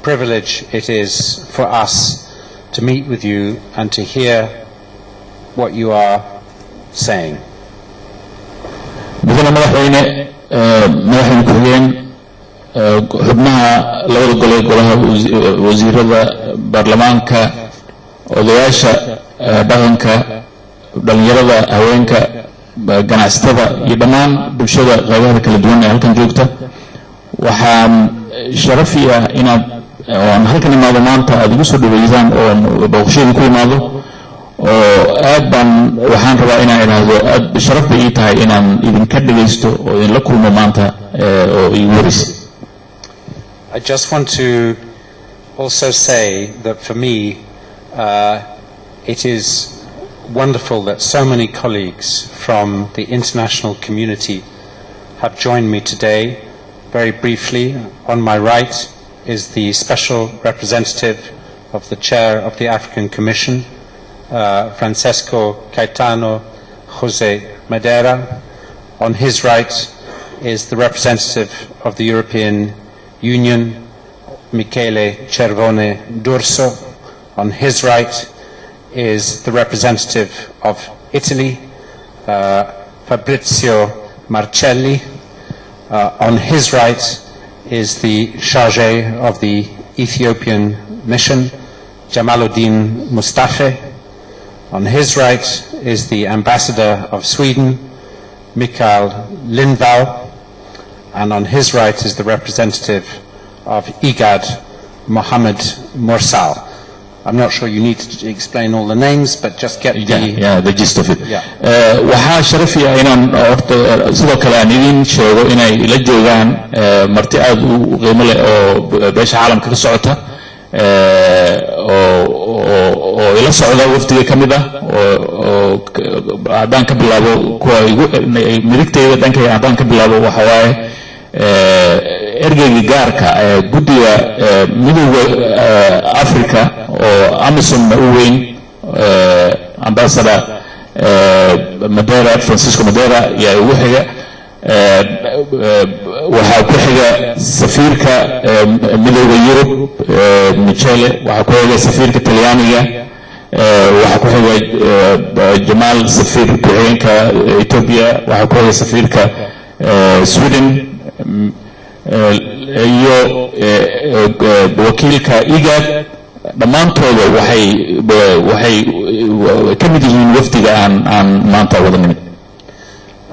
privilege it is for us to meet with you and to hear what you are saying. بدنا مدحين كوين حبناها لولا قولها وزير برلمانك ودياشة بغنك دلنيرة هوينك ganacsatada iyo dhammaan bulshada qaybaha kala duwan ee halkan joogta waxaan sharafiya inaad halkan imaado maanta aad ugu soo dhaweeyaan oo booqashada ku imaado oo aad baan waxaan rabaa inaan ilaahdo aad sharaf bay ii tahay inaan idinka dhageysto oo idin la kulmo maanta oo ii waris. I just want to also say that for me it is wonderful that so many colleagues from the international community have joined me today. Very briefly, on my right is the special representative of the chair of the African Commission, Francesco Caetano Jose Madeira. On his right is the representative of the European Union, Michele Cervone d'Urso. On his right is the representative of Italy, Fabrizio Marcelli. On his right is the chargé of the Ethiopian mission, Jamaluddin Mustafa. On his right is the ambassador of Sweden, Mikael Lindvall. And on his right is the representative of IGAD, Mohammed Mursal. I'm not sure you need to explain all the names, but just get the gist of it. Yeah. شرفي إن سوى كلامين شو إن إلى جوجان مرتئد وغيمله أو باش عالم كل سعته أو إلى سعودة وفتي كمدة أو عدان كبلابو كوا مديكتي عدان كعدان كبلابو وحواي ergeyga gaarka guddiga midowga Afrika oo Amazon u weyn ambassador Madeira Francisco Madeira yaa ugu xiga waxa ku xiga safiirka midowga Yurub Michele waxa ku xiga safiirka Talyaaniga waxa ku xiga Jamal safiir ku-xigeenka Ethiopia waxa ku xiga safiirka Sweden iyo wakiilka IGAD dhammaantooda waxay ka mid yihiin wafdiga aan maanta wada nimid.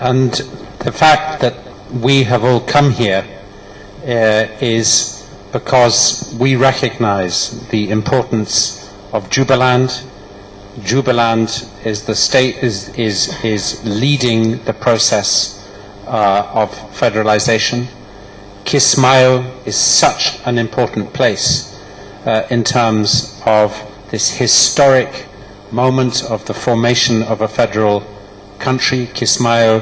And the fact that we have all come here is because we recognize the importance of Jubaland. Jubaland is the state is leading the process of federalization. Kismaayo is such an important place in terms of this historic moment of the formation of a federal country. Kismaayo,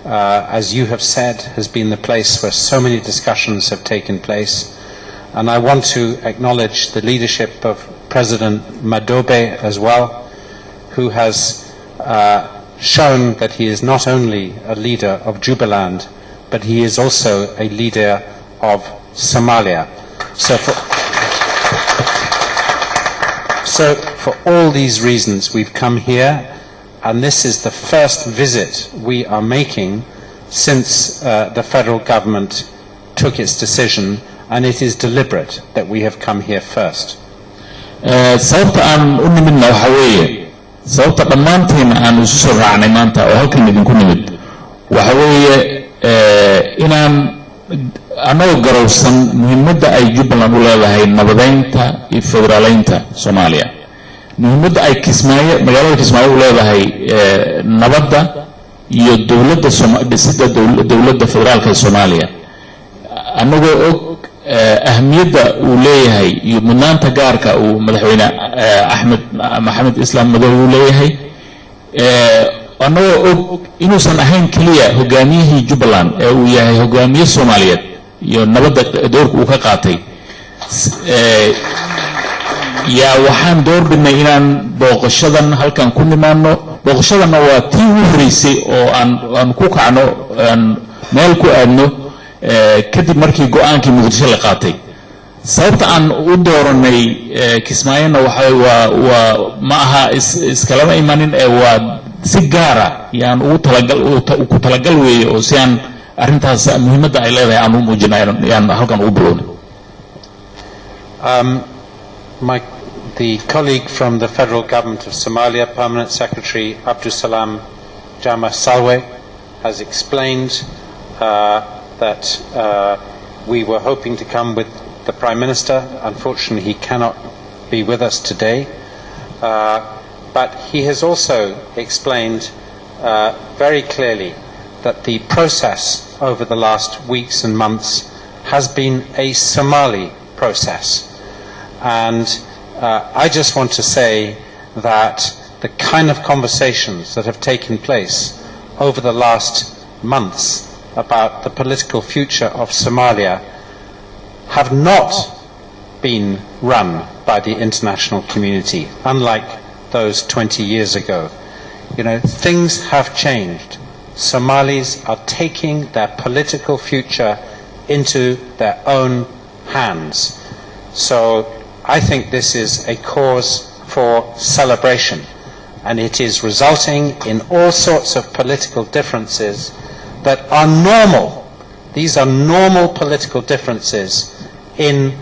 as you have said, has been the place where so many discussions have taken place. And I want to acknowledge the leadership of President Midoobay as well, who has shown that he is not only a leader of Jubaland, but he is also a leader of Somalia. So for all these reasons we've come here, and this is the first visit we are making since the federal government took its decision, and it is deliberate that we have come here first. sababta aan u nimidna waxa weeye sababta dhammaanteen aan isu soo raacnay maanta oo halkan idinku nimid waxa weeye inaan anagoo garowsan muhiimadda ay Jubbaland u leedahay nabadeynta iyo federaaleynta Soomaaliya muhiimadda ay Kismaayo magaalada Kismaayo u leedahay nabadda iyo dawladda Soomaaliya dawladda federaalka ee Soomaaliya anagoo og ahmiyadda uu leeyahay iyo mudnaanta gaarka uu madaxweyne Axmed Maxamed Islaam Madow uu leeyahay anagoo og inuusan ahayn kaliya hogaamiyihii Jubbaland ee uu yahay hogaamiye Soomaaliyeed iyo nabadda doorka uu ka qaatay yaa waxaan doorbidnay inaan booqashadan halkan ku nimaano booqashadana waa tii ugu horeysay oo aan ku kacno meel ku aadno kadib markii go'aankii Muqdisho la qaatay sababta aan u dooranay Kismaayona waa ma aha iskalama imanin waa si gaara yaan ugu talagal weeye oo si aan arrintaas muhiimadda ay leedahay aan u muujinayo yaan halkan ugu bilownay. The colleague from the federal government of Somalia, Permanent Secretary Abdusalam Jama Salwe, has explained that we were hoping to come with the Prime Minister. Unfortunately, he cannot be with us today. But he has also explained very clearly that the process over the last weeks and months has been a Somali process. And I just want to say that the kind of conversations that have taken place over the last months about the political future of Somalia have not been run by the international community, unlike those 20 years ago. You know, things have changed. Somalis are taking their political future into their own hands. So I think this is a cause for celebration, and it is resulting in all sorts of political differences that are normal. These are normal political differences in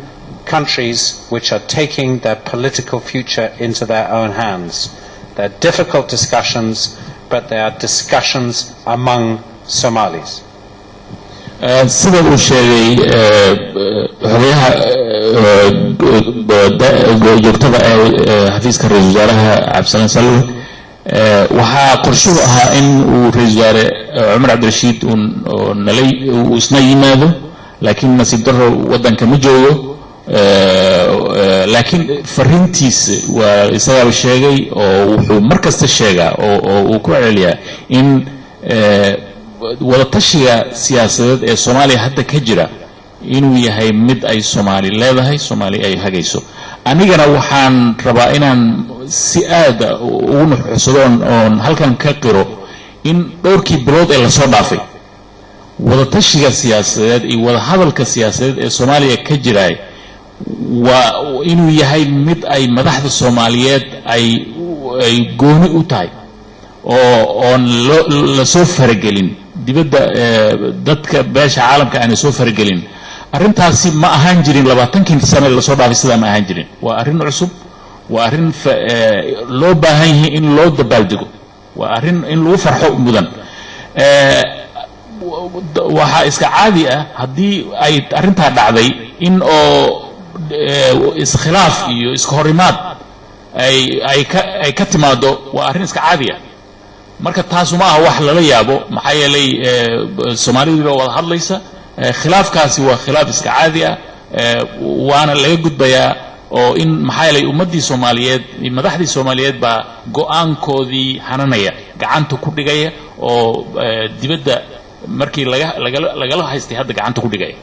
countries which are taking their political future into their own hands. They're difficult discussions, but they are discussions among Somalis. sida uu sheegay xogayaha joogtada ee xafiiska ra'iisul wasaaraha Cabdisalaan Salwe waxaa qorshuhu ahaa in uu ra'iisul wasaare Cumar Cabdirashiid uu isna yimaado laakiin nasiib darro waddanka ma joogo laakiin fariintiisa waa isaga sheegay oo wuxuu markasta sheegaa oo uu ku celiyaa in wadatashiga siyaasadeed ee Soomaaliya hadda ka jira inuu yahay mid ay Soomaali leedahay Soomaali ay hagayso anigana waxaan rabaa inaan si aad ugu nuxuusado oon halkan ka qiro in dhowrkii bilood ee la soo dhaafay wadatashiga siyaasadeed iyo wada hadalka siyaasadeed ee Soomaaliya ka jira waa inuu yahay mid ay madaxda Soomaaliyeed ay gooni u tahay oo la soo faragelin dibadda dadka beesha caalamka aan soo faragelin arrintaasi ma ahaan jirin 20 sano la soo dhaafay sida ma ahaan jirin waa arrin cusub waa arrin loo baahan yahay in loo dabaaldego waa arrin in lagu farxo mudan waxa iska caadi ah hadii ay arrinta dhacday in oo iskhilaaf iyo iska horimaad ay ka timaado waa arrin iska caadi ah marka taas uma aha wax lala yaabo maxay yeelay Soomaalidu wada hadlaysa khilaafkaasi waa khilaaf iska caadi ah waana laga gudbayaa oo in maxay yeelay ummadii Soomaaliyeed madaxdii Soomaaliyeed ba go'aankoodii hananaya gacanta ku dhigaya oo dibadda markii laga haystay hadda gacanta ku dhigaya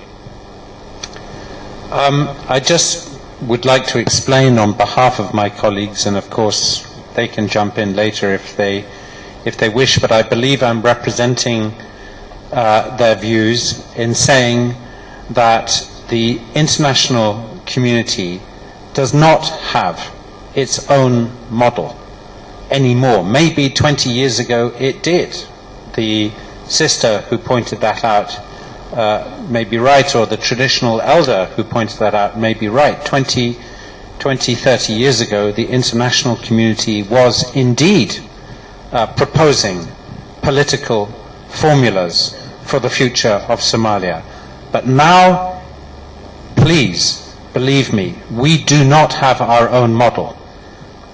I just would like to explain on behalf of my colleagues, and of course they can jump in later if they wish, but I believe I'm representing their views in saying that the international community does not have its own model anymore. Maybe 20 years ago it did. The sister who pointed that out may be right, or the traditional elder who pointed that out may be right. 20, 30 years ago, the international community was indeed proposing political formulas for the future of Somalia. But now, please believe me, we do not have our own model.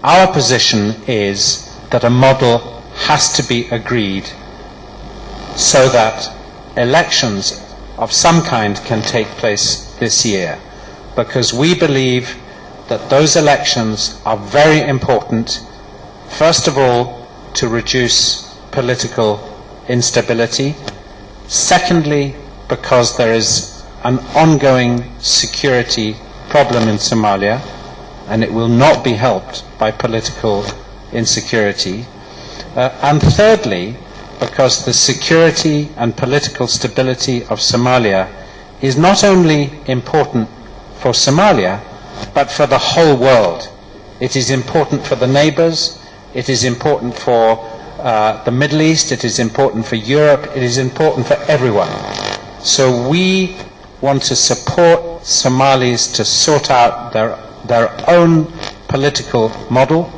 Our position is that a model has to be agreed so that elections of some kind can take place this year, because we believe that those elections are very important, first of all, to reduce political instability. Secondly, because there is an ongoing security problem in Somalia, and it will not be helped by political insecurity. And thirdly, because the security and political stability of Somalia is not only important for Somalia, but for the whole world. It is important for the neighbors, it is important for the Middle East, it is important for Europe, it is important for everyone. So we want to support Somalis to sort out their own political model.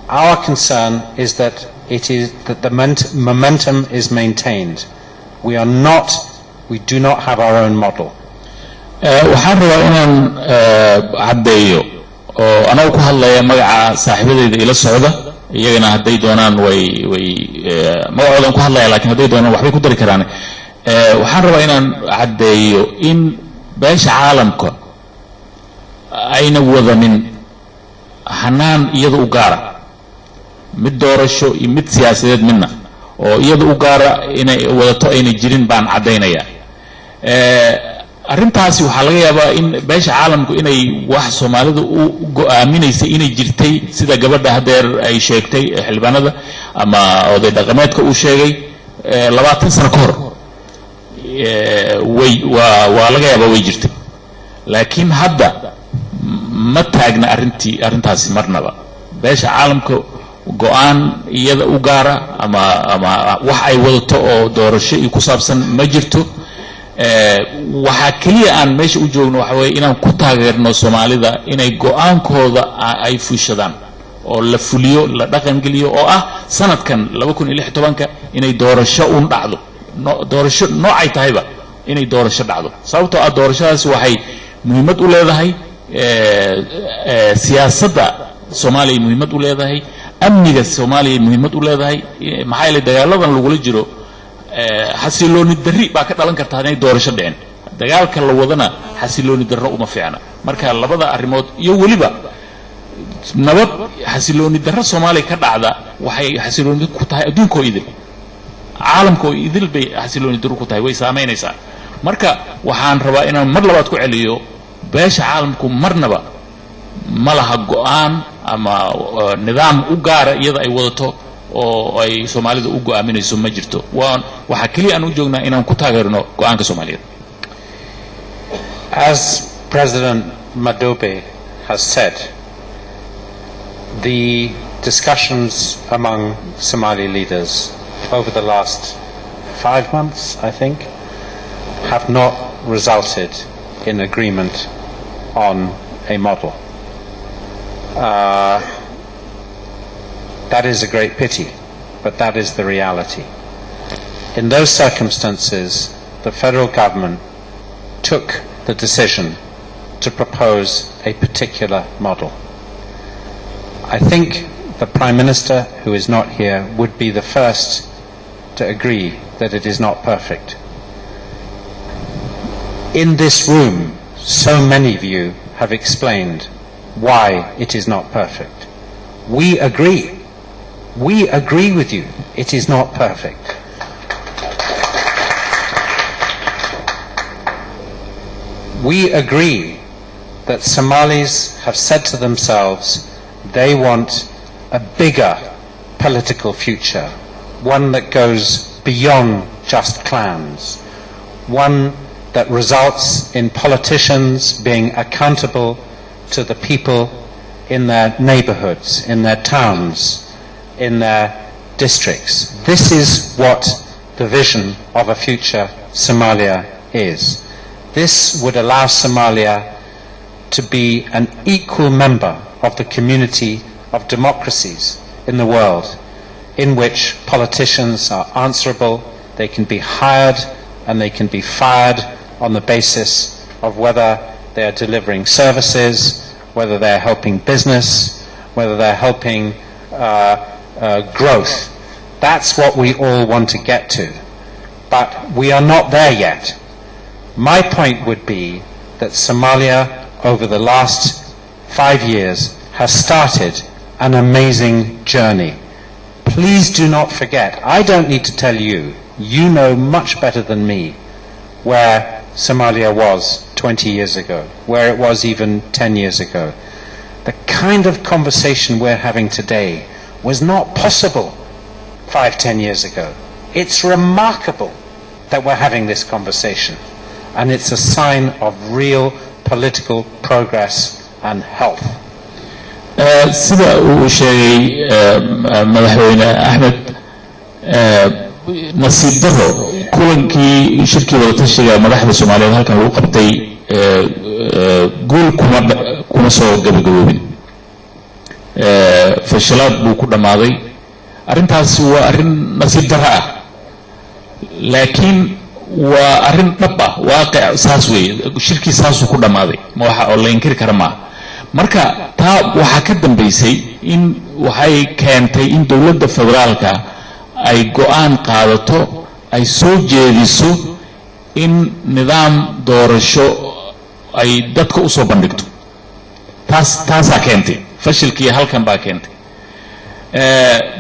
Our concern is that the momentum is maintained. We do not have our own model. waxaan rabaa inaan caddeeyo oo anagu ku hadlaya magaca saaxiibadeyda ila socda iyagana hadday doonaan way magacoodan ku hadlaya laakiin hadday doonaan waxbay ku dari karaan waxaan rabaa inaan caddeeyo in beesha caalamka ayna wadanin hanaan iyada u gaara mid doorasho iyo mid siyaasadeed midna oo iyada u gaara inay wadato ayna jirin baan caddeynaya arrintaasi waxaa laga yaabaa in beesha caalamku inay wax Soomaalida u go'aaminaysa inay jirtay sida gabadha hadeer ay sheegtay xilbaanada ama oday dhaqameedka uu sheegay 20 sano ka hor waa laga yaabaa way jirtay laakiin hadda ma taagna arrintaasi marnaba beesha caalamka go'aan iyada u gaara ama wax ay wadato oo doorasho ku saabsan ma jirto waxa kaliya aan meesha u joogno waxa weeye inaan ku taageerno Soomaalida inay go'aankooda ay fushadaan oo la fuliyo la dhaqan geliyo oo ah sanadkan 2016 inay doorasho u dhacdo doorasho noocay tahayba inay doorasho dhacdo sababtoo ah doorashadaas waxay muhiimad u leedahay siyaasadda Soomaaliya muhiimad u leedahay amniga Soomaaliya muhiimad u leedahay maxay la dagaaladan lagu jiro xasilooni darri baa ka dhalan kartaa inay doorasho dhicin dagaalka la wadana xasilooni darro uma fiicna marka labada arrimood iyo waliba nabad xasilooni darro Soomaaliya ka dhacda waxay xasilooni ku tahay adduunka idil caalamka idil bay xasilooni darro ku tahay way saameynaysaa marka waxaan rabaa inaan mar labaad ku celiyo beesha caalamku marnaba ma laha go'aan ama nidaam u gaara iyada ay wadato oo ay Soomaalida u go'aaminayso ma jirto waxa kaliya aan u joognaa inaan ku taageerno go'aanka Soomaaliyeed. As President Midoobay has said, the discussions among Somali leaders over the last 5 months, I think, have not resulted in agreement on a model. That is a great pity, but that is the reality. In those circumstances, the federal government took the decision to propose a particular model. I think the Prime Minister, who is not here, would be the first to agree that it is not perfect. In this room, so many of you have explained why it is not perfect. We agree. We agree with you. It is not perfect. We agree that Somalis have said to themselves they want a bigger political future, one that goes beyond just clans, one that results in politicians being accountable to the people in their neighborhoods, in their towns, in their districts. This is what the vision of a future Somalia is. This would allow Somalia to be an equal member of the community of democracies in the world, in which politicians are answerable, they can be hired and they can be fired on the basis of whether they are delivering services, whether they're helping business, whether they're helping growth. That's what we all want to get to. But we are not there yet. My point would be that Somalia, over the last 5 years, has started an amazing journey. Please do not forget, I don't need to tell you, you know much better than me where Somalia was 20 years ago, where it was even 10 years ago. The kind of conversation we're having today was not possible 5-10 years ago. It's remarkable that we're having this conversation, and it's a sign of real political progress and health. sida uu sheegay madaxweyne Axmed nasiib daro kulankii shirkii wada tashiga madaxda Soomaaliyeed halkan lagu qabtay guul kuma soo gabagaboobin fashalaad buu ku dhamaaday arrintaas waa arrin nasiib daro ah laakiin waa arrin dhab ah waaqic saas weeye shirkii saasuu ku dhamaaday ma waxa oo la inkiri kara maaha marka taa waxaa ka dambaysay in waxay keentay in dowladda federaalka ay go'aan qaadato ay soo jeediso in nidaam doorasho ay dadka u soo bandhigto taasaa keentay fashilkii halkan baa keentay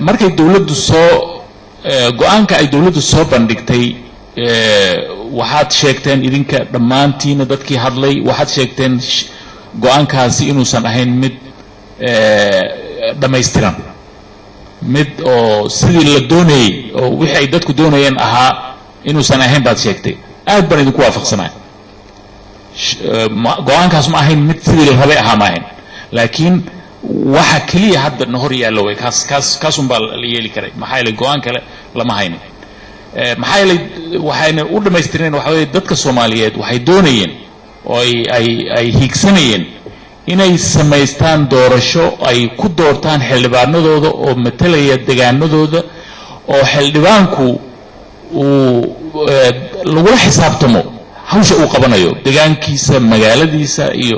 markay dowladdu soo go'aanka ay dowladdu soo bandhigtay waxaad sheegteen idinka dhammaantiina dadkii hadlay waxaad sheegteen go'aankaasi inuusan ahayn mid dhammaystiran mid oo sidii la doonayay oo wixii ay dadku doonayeen ahaa inuusan ahayn baad sheegtay aad baan idinku waafaqsanahay go'aankaas ma ahayn mid sidii la rabay ahaa ma ahayn laakiin waxa keliya hadda na hor yaallo way kaasun baa la yeeli karay maxaa yeelay go'aan kale lama haynin maxaa yeelay waxayna u dhammaystirneen waxa weeye dadka Soomaaliyeed waxay doonayeen oo ay hiigsanayeen inay samaystaan doorasho ay ku doortaan xildhibaanadooda oo matalaya deegaanadooda oo xildhibaanku uu lagula xisaabtamo hawsha uu qabanayo deegaankiisa magaaladiisa iyo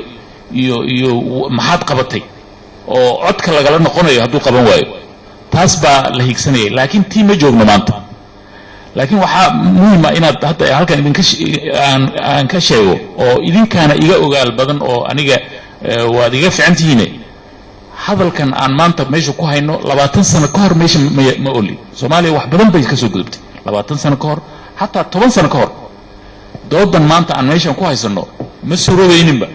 maxaad qabatay oo codka lagala noqonayo hadduu qaban waayo taas baa la hiigsanayay laakiin tii ma joogno maanta laakiin waxaa muhiim ah inaad hadda halkan aan ka sheego oo idinkaana iga ogaal badan oo aniga waad iga fiicantihiin hadalkan aan maanta meesha ku hayno 20 sano ka hor meesha ma oli Soomaaliya wax badan bay ka soo gudubtay 20 sano ka hor hatta 10 sano ka hor doodan maanta aan meesha ku haysano ma suuroobayninba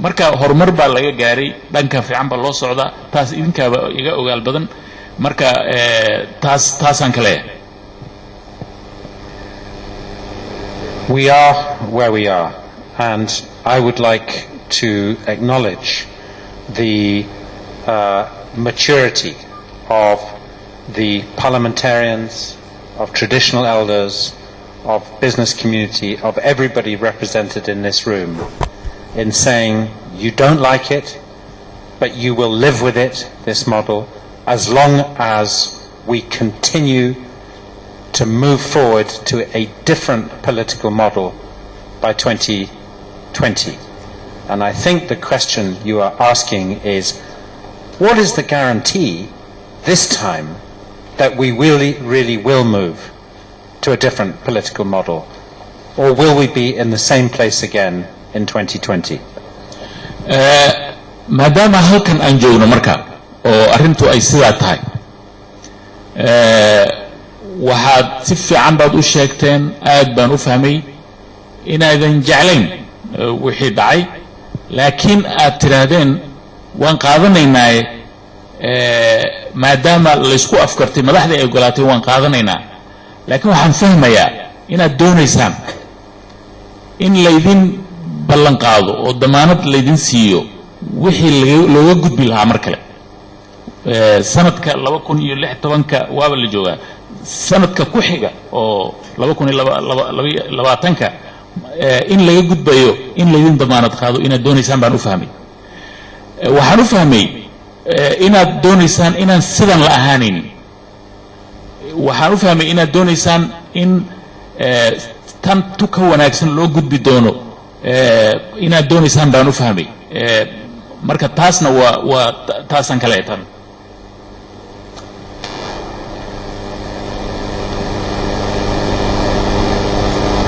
marka horumar baa laga gaaray dhanka fiican baa loo socdaa taas idinkaaba iga ogaal badan marka taasaan kale We are where we are, and I would like to acknowledge the maturity of the parliamentarians, of traditional elders, of business community, of everybody represented in this room, in saying you don't like it, but you will live with it, this model, as long as we continue to move forward to a different political model by 2020. And I think the question you are asking is, what is the guarantee this time that we really will move to a different political model? Or will we be in the same place again in 2020? maadaama halkan aan joogno marka oo arrintu ay sidaa tahay waxaad si fiican baad u sheegteen aad baan u fahmay inaadan jeclayn wixii dhacay laakiin aad tiraadeen waan qaadanaynaa maadaama la isku afkartay madaxda ay ogolaatay waan qaadanaynaa laakiin waxaan fahmayaa inaad doonaysaan in laydin ballan qaado oo damaanad laydin siiyo wixii looga gudbi lahaa mar kale sanadka 2016 waaba la joogaa sanadka ku xiga oo 2020 in laga gudbayo in laydin damaanad qaado inaad doonaysaan baan u fahmay waxaan u fahmay inaad doonaysaan inaan sidan la ahaanin waxaan u fahmay inaad doonaysaan in tan tu ka wanaagsan loo gudbi doono inaad doonaysaan baan u fahmay marka taasna waa taasan kale tan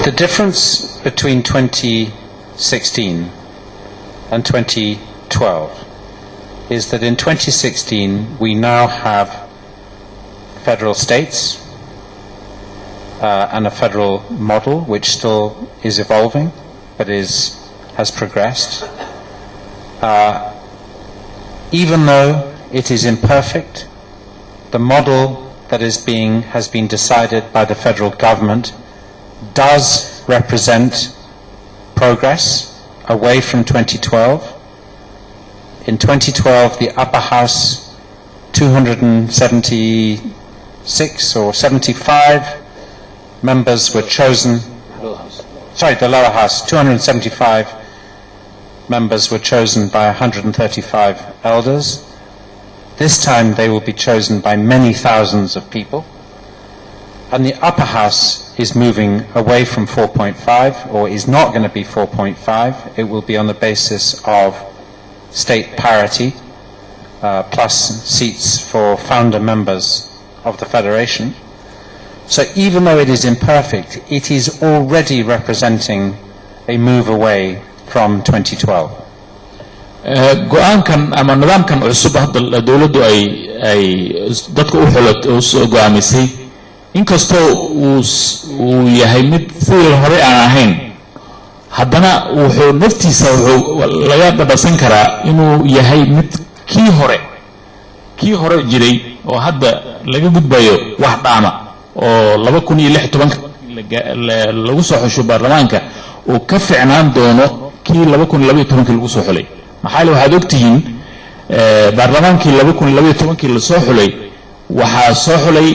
The difference between 2016 and 2012 is that in 2016 we now have federal states and a federal model which still is evolving but has progressed. Even though it is imperfect, the model that has been decided by the federal government does represent progress away from 2012. In 2012, the upper house, 276 or 75 members were chosen. The lower house, 275 members were chosen by 135 elders. This time they will be chosen by many thousands of people. And the upper house is moving away from 4.5, or is not going to be 4.5. It will be on the basis of state parity, plus seats for founder members of the Federation. So even though it is imperfect, it is already representing a move away from 2012. go-aankan ama nidaamkan cusub hadda dawladdu ay dadka u xulat oo soo go'aamisay inkastoo uu yahay mid sidii hore aan ahayn haddana wuxuu naftiisa laga dhadhasan karaa inuu yahay mid kii hore jiray oo hadda laga gudbayo wax dhaama oo 2016 lagu soo xusho baarlamaanka oo ka fiicnaan doono kii 2012 lagu soo xulay maxay waxaad ogtihiin baarlamaankii 2012 la soo xulay waxa soo xulay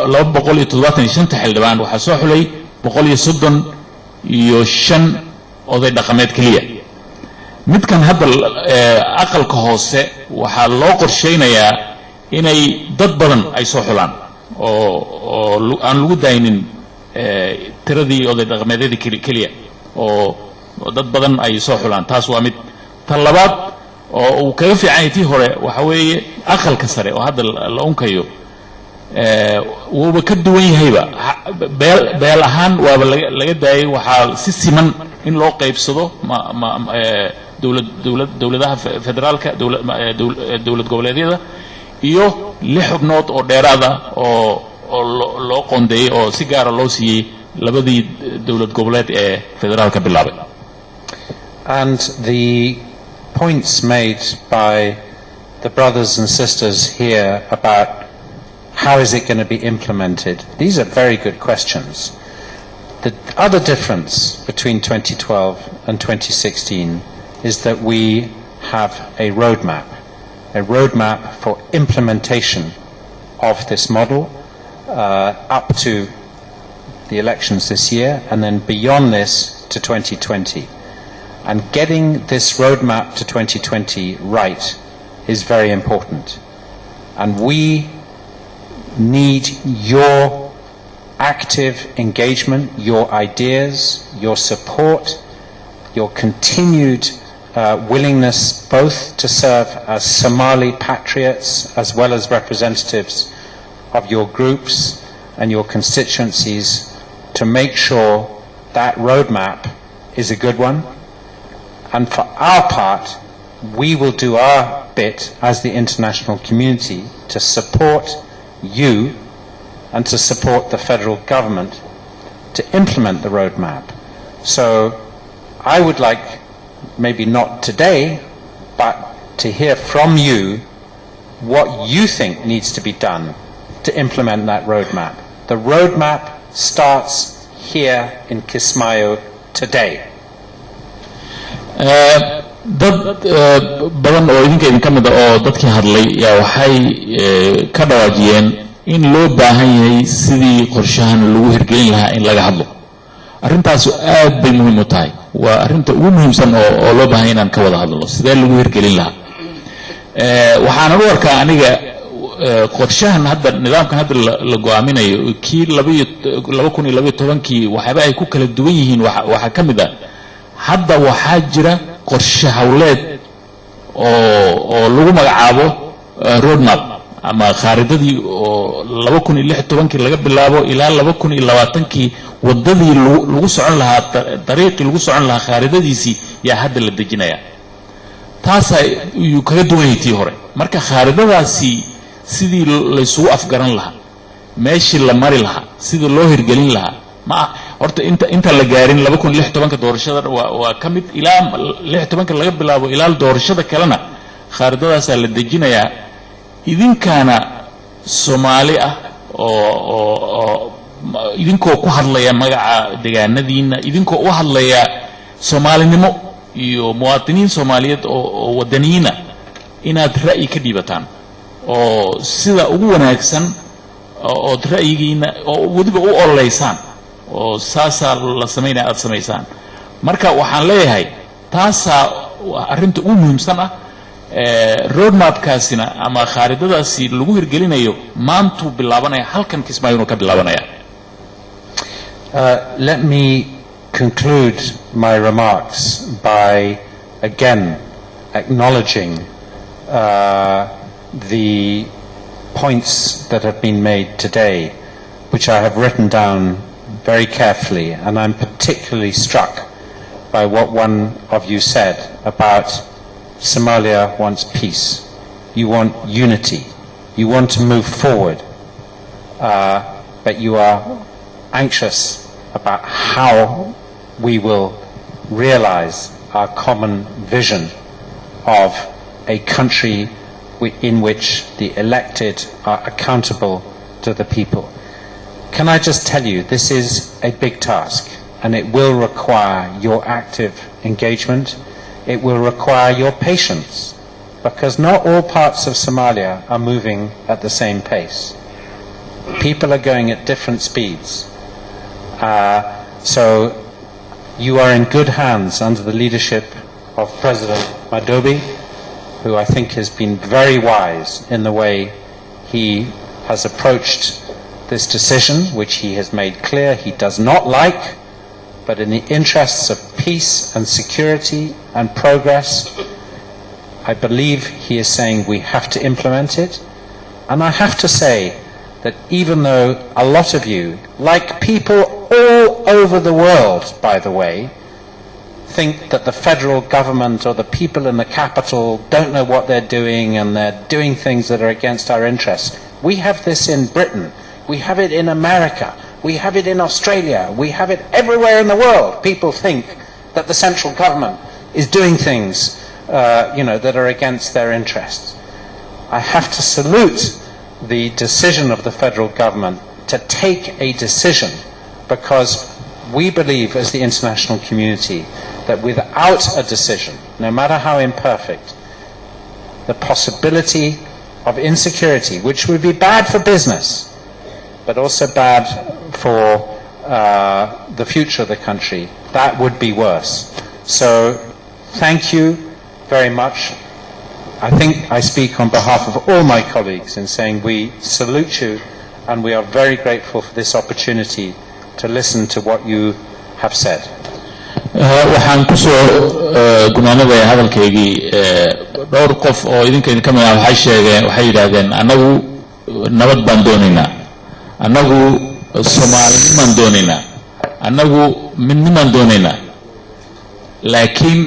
275 xildhibaan waxa soo xulay 135 oday dhaqameed kaliya midkan hadda aqalka hoose waxa loo qorsheynayaa inay dad badan ay soo xulaan oo aan lagu daaynin tiradii oday dhaqameedyada kaliya oo dad badan ay soo xulaan taas waa mid tan labaad oo uu kaga fiican yahay tii hore waxa weeye aqalka sare oo hadda la unkayo wuuba ka duwan yahayba beel ahaan waaba laga daayay waxaa si siman in loo qaybsado dowladaha federaalka dowlad goboleedyada iyo 6 xubnood oo dheeraada oo loo qoondeeyay oo si gaara loo siiyay labadii dowlad goboleed ee federaalka bilaabay. And the points made by the brothers and sisters here about how is it going to be implemented, these are very good questions. The other difference between 2012 and 2016 is that we have a roadmap for implementation of this model up to the elections this year, and then beyond this to 2020. And getting this roadmap to 2020 right is very important. And we need your active engagement, your ideas, your support, your continued willingness both to serve as Somali patriots as well as representatives of your groups and your constituencies to make sure that roadmap is a good one. And for our part, we will do our bit as the international community to support you and to support the federal government to implement the roadmap. So I would like, maybe not today, but to hear from you what you think needs to be done to implement that roadmap. The roadmap starts here in Kismaayo today. dad badan oo idinka mid ah oo dadkii hadlay yaa waxay ka dhawaajiyeen in loo baahan yahay sidii qorshahan lagu hirgelin lahaa in laga hadlo arrintaas aad bay muhiim u tahay waa arrinta ugu muhiimsan oo loo baahan inaan ka wada hadlo sidee lagu hirgelin lahaa waxaan u arkaa aniga qorshahan hadda nidaamkan hadda la go'aaminayo kii 2012 waxba ay ku kala duwan yihiin waxa kamid ah hadda waxaa jira qorshe hawleed oo lagu magacaabo roadmap ama khaaridadii oo 2016 laga bilaabo ilaa 2020 wadadii lagu socon lahaa dariiqii lagu socon lahaa khaaridadiisii yaa hadda la dejinaya taas ay kaga duwan yihiin hore marka khaaridadaasi sidii la isugu afgaran lahaa meeshii la mari lahaa sidii loo hirgelin lahaa ma horta inta la gaarin 2016 doorashada waa kamid ilaa 16 laga bilaabo ilaa doorashada kalena khaaridadaas la dejinayaa idinkana Soomaali ah oo idinkoo ku hadlaya magaca deegaanadiina idinkoo u hadlaya Soomaalinimo iyo muwaadiniin Soomaaliyeed oo wadaniina inaad ra'yi ka dhiibataan oo sida ugu wanaagsan oo ra'yigiina oo wadiba u ololeysaan oo saasa la sameeyay aad sameeysan marka waxaan leeyahay taasa arinta ugu muhiimsan ah road map kaasina ama khaaridadaasi lagu hirgelinayo maantu bilaabanaya halkan Kismaayo ka bilaabanaya. Let me conclude my remarks by again acknowledging the points that have been made today, which I have written down very carefully, and I'm particularly struck by what one of you said about Somalia wants peace. You want unity. You want to move forward, but you are anxious about how we will realize our common vision of a country in which the elected are accountable to the people. Can I just tell you, this is a big task, and it will require your active engagement. It will require your patience, because not all parts of Somalia are moving at the same pace. People are going at different speeds. So you are in good hands under the leadership of President Midoobay, who I think has been very wise in the way he has approached this decision, which he has made clear he does not like, but in the interests of peace and security and progress, I believe he is saying we have to implement it. And I have to say that even though a lot of you, like people all over the world, by the way, think that the federal government or the people in the capital don't know what they're doing and they're doing things that are against our interests. We have this in Britain. We have it in America. We have it in Australia. We have it everywhere in the world. People think that the central government is doing things, that are against their interests. I have to salute the decision of the federal government to take a decision, because we believe as the international community that without a decision, no matter how imperfect, the possibility of insecurity, which would be bad for business, but also bad for the future of the country, that would be worse. So thank you very much. I think I speak on behalf of all my colleagues in saying we salute you, and we are very grateful for this opportunity to listen to what you have said. waxaan ku soo gunaanada hadalkaygii dhowr qof oo idinka ka mid ah waxay yiraahdeen anagu nabad baan doonaynaa, anagu Soomaaliyeed baan doonaynaa, anagu midnimo baan doonaynaa, laakiin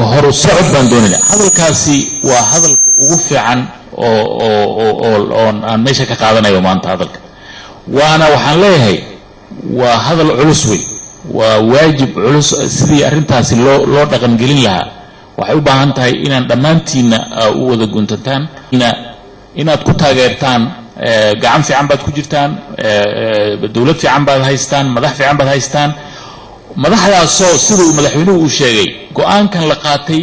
hor u socod baan doonaynaa. Hadalkaasi waa hadalka ugu fiican oo aan meesha ka qaadanayo maanta hadalka. Waana waxaan leeyahay waa hadal culus weey, waa waajib culus sidii arintaasi loo dhaqan gelin lahaa. Waxay u baahan tahay inaan dhamaantiina u wada guntantaan, inaad ku taageertaan, gacan fiican baad ku jirtaan, dawlad fiican baad haystaan, madax fiican baad haystaan. madaxdaasoo sidoo madaxweynuhu uu sheegay go'aankan la qaatay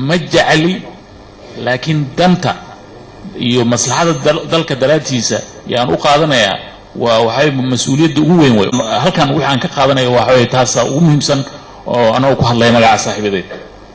ma jeceli, laakiin danta iyo maslaxada dalka daraadtiisa yaan u qaadanayaa. waxay mas'uuliyadda ugu weyn way halkan waxaan ka qaadanayaa waxa way taas ugu muhiimsan oo anagu ku hadlay magaca saaxiibadeed.